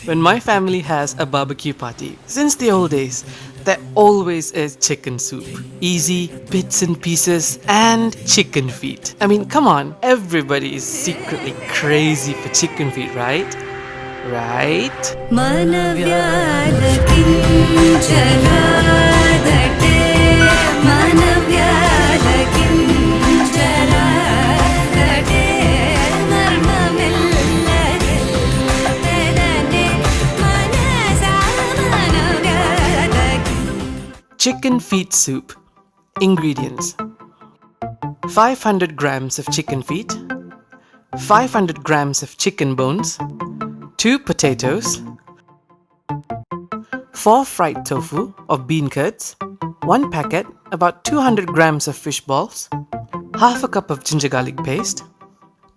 When my family has a barbecue party, since the old days, there always is chicken soup. Easy, bits and pieces, and chicken feet. I mean, come on, everybody is secretly crazy for chicken feet, right? Right? Chicken feet soup. Ingredients: 500 grams of chicken feet, 500 grams of chicken bones, 2 potatoes, 4 fried tofu or bean curds, 1 packet, about 200 grams of fish balls, half a cup of ginger garlic paste,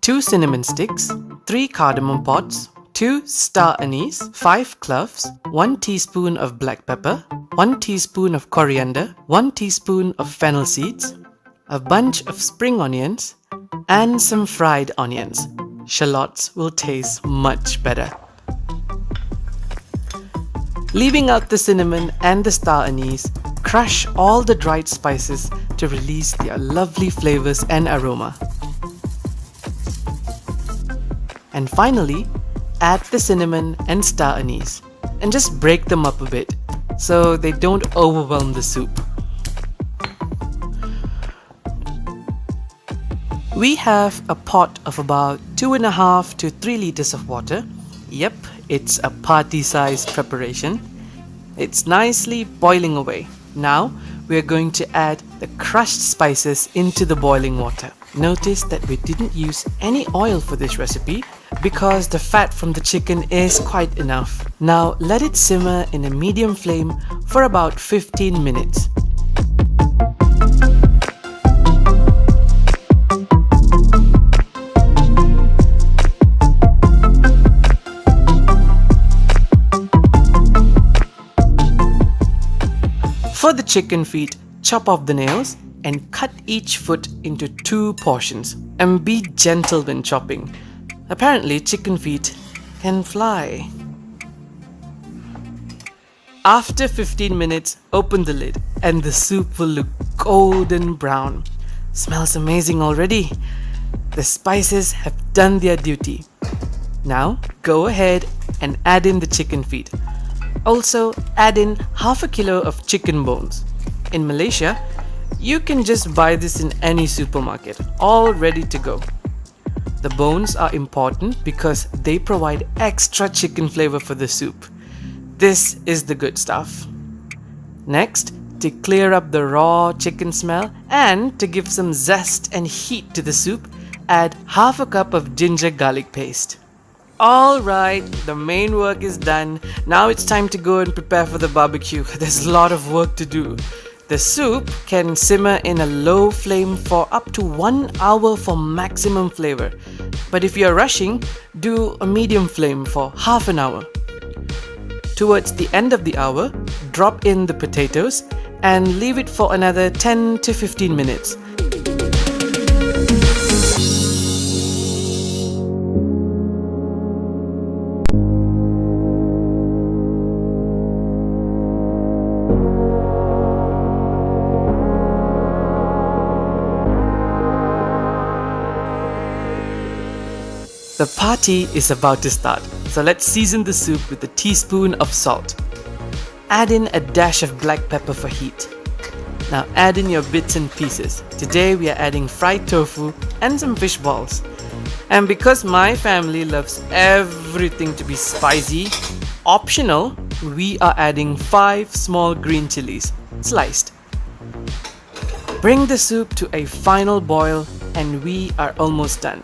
2 cinnamon sticks, 3 cardamom pods, 2 star anise, 5 cloves, 1 teaspoon of black pepper, 1 teaspoon of coriander, 1 teaspoon of fennel seeds, a bunch of spring onions, and some fried onions. Shallots will taste much better. Leaving out the cinnamon and the star anise, crush all the dried spices to release their lovely flavors and aroma. And finally, add the cinnamon and star anise and just break them up a bit so they don't overwhelm the soup. We have a pot of about 2.5 to 3 liters of water. Yep, it's a party-sized preparation. It's nicely boiling away. Now we are going to add the crushed spices into the boiling water. Notice that we didn't use any oil for this recipe because the fat from the chicken is quite enough. Now let it simmer in a medium flame for about 15 minutes. For the chicken feet, chop off the nails and cut each foot into 2 portions. And be gentle when chopping. Apparently, chicken feet can fly. After 15 minutes, open the lid and the soup will look golden brown. Smells amazing already. The spices have done their duty. Now, go ahead and add in the chicken feet. Also, add in half a kilo of chicken bones. In Malaysia, you can just buy this in any supermarket, all ready to go. The bones are important because they provide extra chicken flavor for the soup. This is the good stuff. Next, to clear up the raw chicken smell and to give some zest and heat to the soup, add half a cup of ginger garlic paste. Alright, the main work is done. Now it's time to go and prepare for the barbecue. There's a lot of work to do. The soup can simmer in a low flame for up to 1 hour for maximum flavor. But if you're rushing, do a medium flame for half an hour. Towards the end of the hour, drop in the potatoes and leave it for another 10 to 15 minutes. The party is about to start, so let's season the soup with a teaspoon of salt. Add in a dash of black pepper for heat. Now add in your bits and pieces. Today we are adding fried tofu and some fish balls. And because my family loves everything to be spicy, optional, we are adding 5 small green chilies, sliced. Bring the soup to a final boil and we are almost done.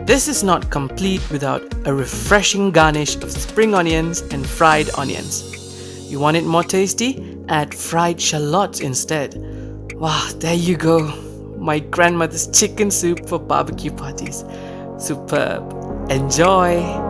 This is not complete without a refreshing garnish of spring onions and fried onions. You want it more tasty? Add fried shallots instead. Wow, there you go. My grandmother's chicken soup for barbecue parties. Superb. Enjoy!